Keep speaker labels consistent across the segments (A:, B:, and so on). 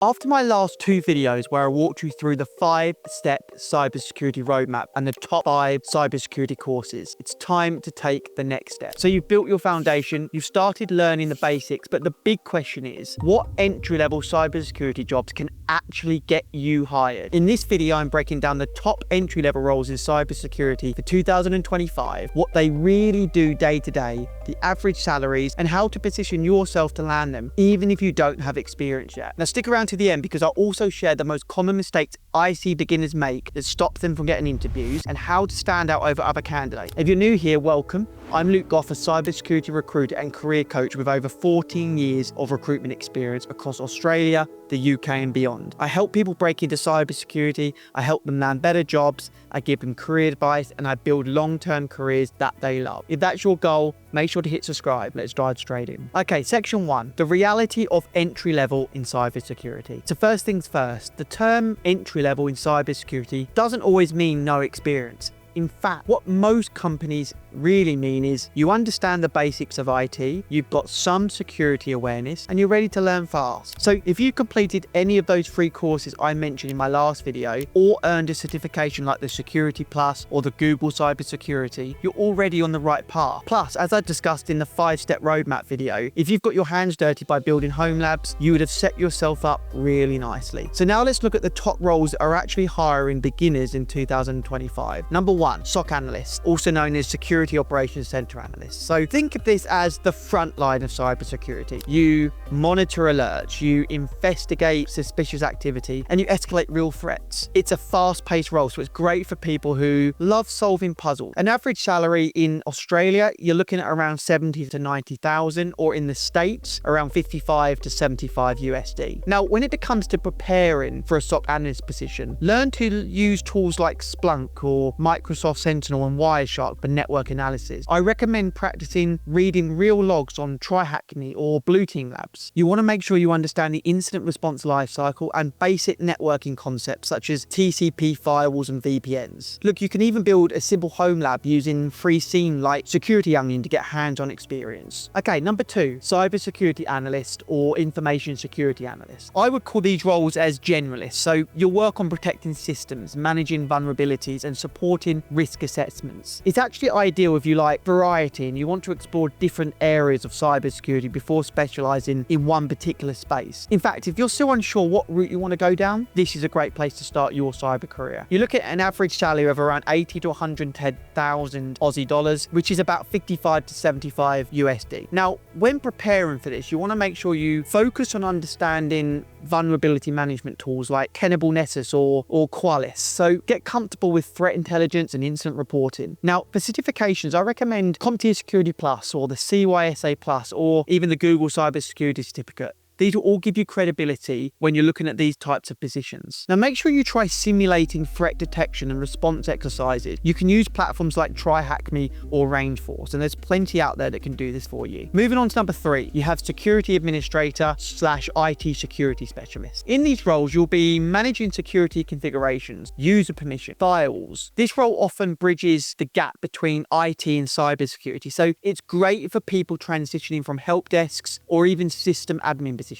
A: After my last two videos where I walked you through the 5-step cybersecurity roadmap and the top 5 cybersecurity courses, it's time to take the next step. So you've built your foundation, you've started learning the basics, but the big question is, what entry-level cybersecurity jobs can actually get you hired? In this video, I'm breaking down the top entry-level roles in cybersecurity for 2025, what they really do day to day, the average salaries, and how to position yourself to land them, even if you don't have experience yet. Now stick around to the end because I'll also share the most common mistakes I see beginners make that stop them from getting interviews and how to stand out over other candidates. If you're new here, welcome. I'm Gough, a cybersecurity recruiter and career coach with over 14 years of recruitment experience across Australia, the UK and beyond. I help people break into cybersecurity, I help them land better jobs, I give them career advice, and I build long-term careers that they love. If that's your goal, make sure to hit subscribe. Let's dive straight in. Okay, section 1, the reality of entry level in cybersecurity. So first things first, the term entry level in cybersecurity doesn't always mean no experience. In fact, what most companies really mean is you understand the basics of IT, you've got some security awareness, and you're ready to learn fast. So if you completed any of those 3 courses I mentioned in my last video, or earned a certification like the Security Plus or the Google Cybersecurity, you're already on the right path. Plus, as I discussed in the 5-step roadmap video, if you've got your hands dirty by building home labs, you would have set yourself up really nicely. So now let's look at the top roles that are actually hiring beginners in 2025. Number 1, SOC Analyst, also known as Security Operations Center Analyst. So think of this as the front line of cybersecurity. You monitor alerts, you investigate suspicious activity, and you escalate real threats. It's a fast-paced role, so it's great for people who love solving puzzles. An average salary in Australia, you're looking at around 70 to 90,000, or in the States, around 55 to 75 USD. Now, when it comes to preparing for a SOC analyst position, learn to use tools like Splunk or Microsoft Sentinel and Wireshark for network analysis. I recommend practicing reading real logs on TryHackMe or Blue Team Labs. You want to make sure you understand the incident response lifecycle and basic networking concepts such as TCP firewalls and VPNs. Look, you can even build a simple home lab using free scene like Security Onion to get hands-on experience. Okay, number 2, Cybersecurity Analyst or Information Security Analyst. I would call these roles as generalists, so you'll work on protecting systems, managing vulnerabilities, and supporting risk assessments. It's actually ideal if you like variety and you want to explore different areas of cybersecurity before specializing in one particular space. In fact, if you're still unsure what route you want to go down, this is a great place to start your cyber career. You look at an average salary of around 80 to 110,000 Aussie dollars, which is about 55 to 75 USD. Now, when preparing for this, you want to make sure you focus on understanding vulnerability management tools like Tenable Nessus or Qualys. So get comfortable with threat intelligence and incident reporting. Now, for certifications, I recommend CompTIA Security Plus or the CYSA Plus or even the Google Cybersecurity Certificate. These will all give you credibility when you're looking at these types of positions. Now, make sure you try simulating threat detection and response exercises. You can use platforms like TryHackMe or Rangeforce, and there's plenty out there that can do this for you. Moving on to number 3, you have Security Administrator / IT Security Specialist. In these roles, you'll be managing security configurations, user permission, firewalls. This role often bridges the gap between IT and cybersecurity, so it's great for people transitioning from help desks or even system admin positions.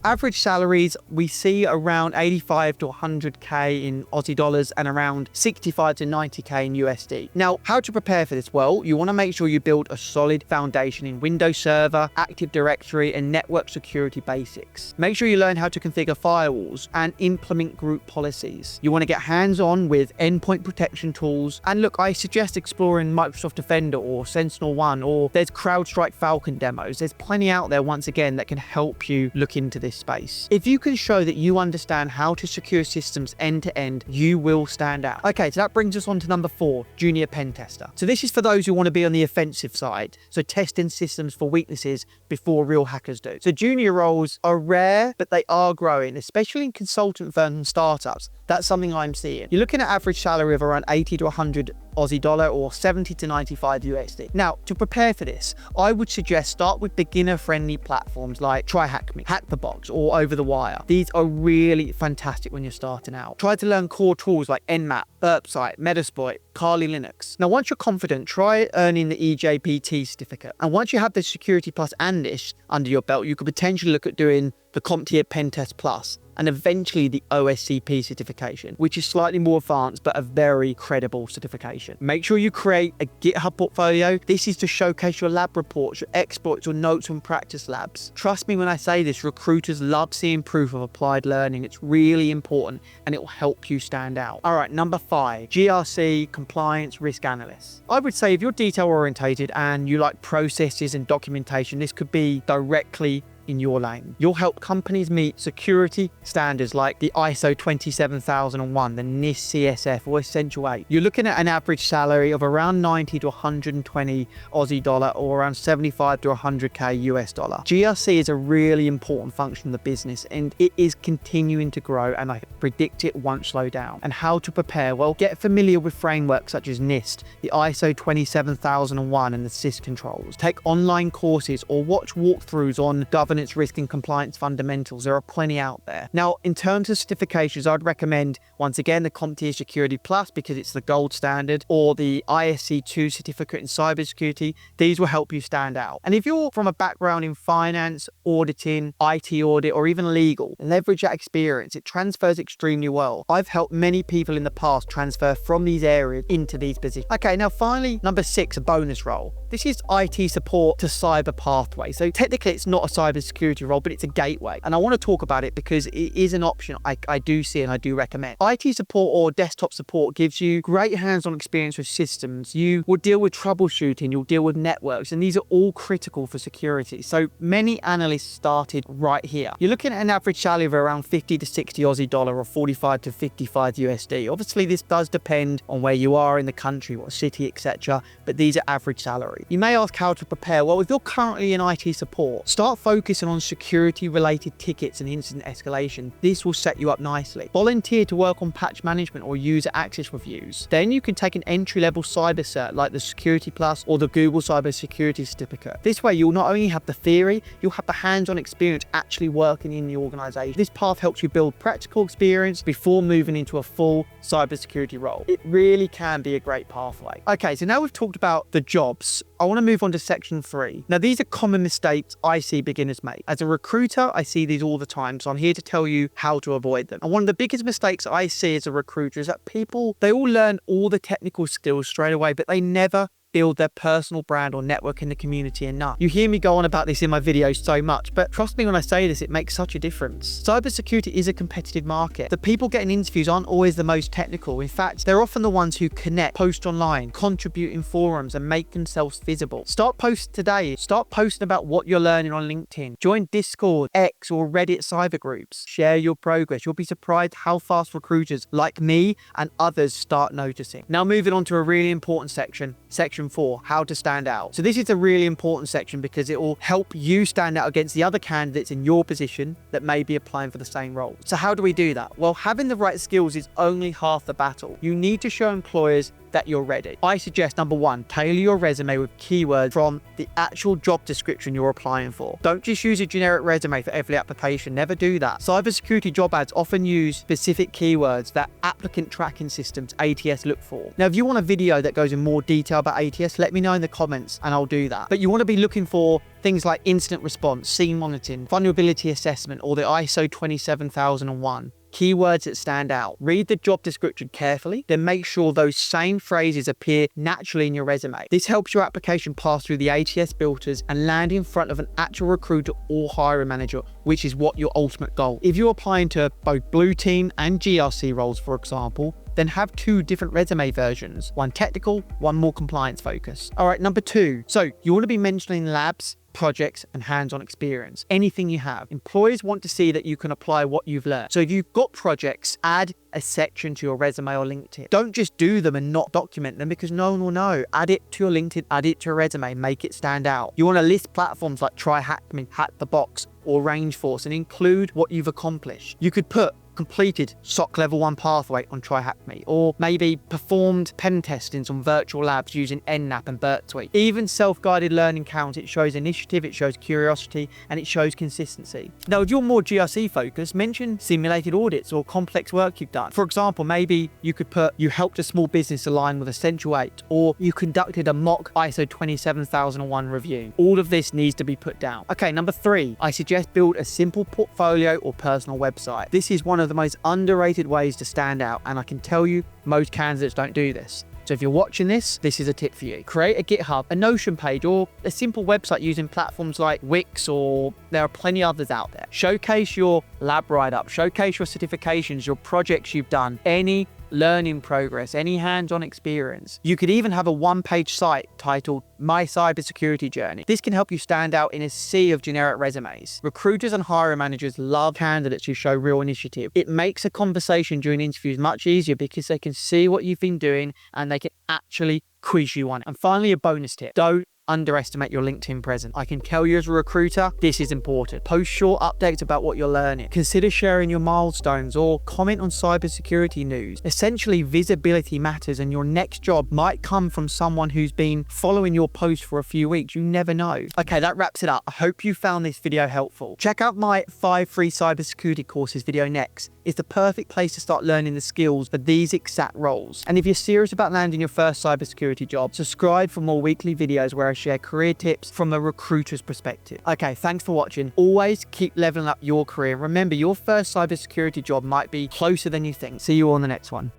A: Average salaries we see around 85 to 100k in Aussie dollars and around 65 to 90k in USD. Now, how to prepare for this? Well, you want to make sure you build a solid foundation in Windows Server, Active Directory, and network security basics. Make sure you learn how to configure firewalls and implement group policies. You want to get hands-on with endpoint protection tools. And look, I suggest exploring Microsoft Defender or Sentinel-1, or there's CrowdStrike Falcon demos. There's plenty out there, once again, that can help you look into this space. If you can show that you understand how to secure systems end to end, you will stand out. Okay, so that brings us on to number 4, Junior Pen Tester. So this is for those who want to be on the offensive side, so testing systems for weaknesses before real hackers do. So junior roles are rare, but they are growing, especially in consultant firms and startups. That's something I'm seeing. You're looking at average salary of around 80 to 100 Aussie dollar or 70 to 95 USD. Now, to prepare for this, I would suggest start with beginner-friendly platforms like TryHackMe, HackTheBox, or Over the Wire. These are really fantastic when you're starting out. Try to learn core tools like Nmap, Burpsite, Metasploit, Kali Linux. Now, once you're confident, try earning the EJPT certificate. And once you have the Security Plus and this under your belt, you could potentially look at doing the CompTIA Pentest Plus and eventually the OSCP certification, which is slightly more advanced but a very credible certification. Make sure you create a GitHub portfolio. This is to showcase your lab reports, your exploits, your notes from practice labs. Trust me when I say this, recruiters love seeing proof of applied learning. It's really important and it will help you stand out. All right, number 5, GRC Compliance Risk Analyst. I would say if you're detail orientated and you like processes and documentation, this could be directly in your lane. You'll help companies meet security standards like the ISO 27001, the NIST CSF, or Essential 8. You're looking at an average salary of around 90 to 120 Aussie dollar or around 75 to 100k US dollar. GRC is a really important function of the business and it is continuing to grow, and I predict it won't slow down. And how to prepare? Well, get familiar with frameworks such as NIST, the ISO 27001 and the SIS controls. Take online courses or watch walkthroughs on governance, risk and compliance fundamentals. There are plenty out there. Now, in terms of certifications, I'd recommend once again the CompTIA Security Plus because it's the gold standard, or the ISC2 certificate in cybersecurity. These will help you stand out. And if you're from a background in finance, auditing, IT audit, or even legal, leverage that experience. It transfers extremely well. I've helped many people in the past transfer from these areas into these positions. Okay, now finally, number 6, a bonus role. This is IT support to cyber pathway. So technically it's not a cybersecurity role, but it's a gateway. And I want to talk about it because it is an option I do see and I do recommend. IT support or desktop support gives you great hands-on experience with systems. You will deal with troubleshooting, you'll deal with networks, and these are all critical for security. So many analysts started right here. You're looking at an average salary of around 50 to 60 Aussie dollar or 45 to 55 USD. Obviously, this does depend on where you are in the country, what city, etc. But these are average salaries. You may ask how to prepare. Well, if you're currently in IT support, start focusing on security-related tickets and incident escalation. This will set you up nicely. Volunteer to work on patch management or user access reviews. Then you can take an entry-level cyber cert like the Security Plus or the Google Cybersecurity Certificate. This way, you'll not only have the theory, you'll have the hands-on experience actually working in the organization. This path helps you build practical experience before moving into a full cybersecurity role. It really can be a great pathway. Okay, so now we've talked about the jobs. I want to move on to section 3. Now, these are common mistakes I see beginners make. As a recruiter, I see these all the time, so I'm here to tell you how to avoid them. And one of the biggest mistakes I see as a recruiter is that people, they all learn all the technical skills straight away, but they never build their personal brand or network in the community enough. You hear me go on about this in my videos so much, but trust me when I say this, it makes such a difference. Cybersecurity is a competitive market. The people getting interviews aren't always the most technical. In fact, they're often the ones who connect, post online, contribute in forums, and make themselves visible. Start posting today. Start posting about what you're learning on LinkedIn. Join Discord, X, or Reddit cyber groups. Share your progress. You'll be surprised how fast recruiters like me and others start noticing. Now moving on to a really important section, section 4, how to stand out. So this is a really important section because it will help you stand out against the other candidates in your position that may be applying for the same role. So how do we do that? Well, having the right skills is only half the battle. You need to show employers that you're ready. I suggest, number 1, tailor your resume with keywords from the actual job description you're applying for. Don't just use a generic resume for every application. Never do that. Cybersecurity job ads often use specific keywords that applicant tracking systems, ATS, look for. Now, if you want a video that goes in more detail about ATS, let me know in the comments and I'll do that. But you want to be looking for things like incident response, scene monitoring, vulnerability assessment, or the ISO 27001. Keywords that stand out. Read the job description carefully, then make sure those same phrases appear naturally in your resume. This helps your application pass through the ATS filters and land in front of an actual recruiter or hiring manager, which is what your ultimate goal. If you're applying to both blue team and GRC roles, for example, then have 2 different resume versions, one technical, one more compliance focused. All right, number 2. So you want to be mentioning labs, projects, and hands-on experience. Anything you have. Employers want to see that you can apply what you've learned. So if you've got projects, add a section to your resume or LinkedIn. Don't just do them and not document them because no one will know. Add it to your LinkedIn, add it to your resume, make it stand out. You want to list platforms like TryHackMe, Hack the Box, or Rangeforce and include what you've accomplished. You could put completed SOC Level 1 pathway on TryHackMe, or maybe performed pen testings on virtual labs using NNAP and Burp Suite. Even self-guided learning counts. It shows initiative, it shows curiosity, and it shows consistency. Now, if you're more GRC focused, mention simulated audits or complex work you've done. For example, maybe you could put, you helped a small business align with Essential 8, or you conducted a mock ISO 27001 review. All of this needs to be put down. Okay, number 3, I suggest build a simple portfolio or personal website. This is one of the most underrated ways to stand out, and I can tell you, most candidates don't do this. So if you're watching this is a tip for you. Create a GitHub, a Notion page, or a simple website using platforms like Wix, or there are plenty others out there. Showcase your lab write-up, showcase your certifications, your projects you've done, any learning progress, any hands-on experience. You could even have a one-page site titled My Cybersecurity Journey. This can help you stand out in a sea of generic resumes. Recruiters and hiring managers love candidates who show real initiative. It makes a conversation during interviews much easier because they can see what you've been doing and they can actually quiz you on it. And finally, a bonus tip. Don't underestimate your LinkedIn presence. I can tell you as a recruiter, this is important. Post short updates about what you're learning. Consider sharing your milestones or comment on cybersecurity news. Essentially, visibility matters, and your next job might come from someone who's been following your post for a few weeks. You never know. Okay, that wraps it up. I hope you found this video helpful. Check out my 5 free cybersecurity courses video next. It's the perfect place to start learning the skills for these exact roles. And if you're serious about landing your first cybersecurity job, subscribe for more weekly videos where I share career tips from a recruiter's perspective. Okay, thanks for watching. Always keep leveling up your career. Remember, your first cybersecurity job might be closer than you think. See you on the next one.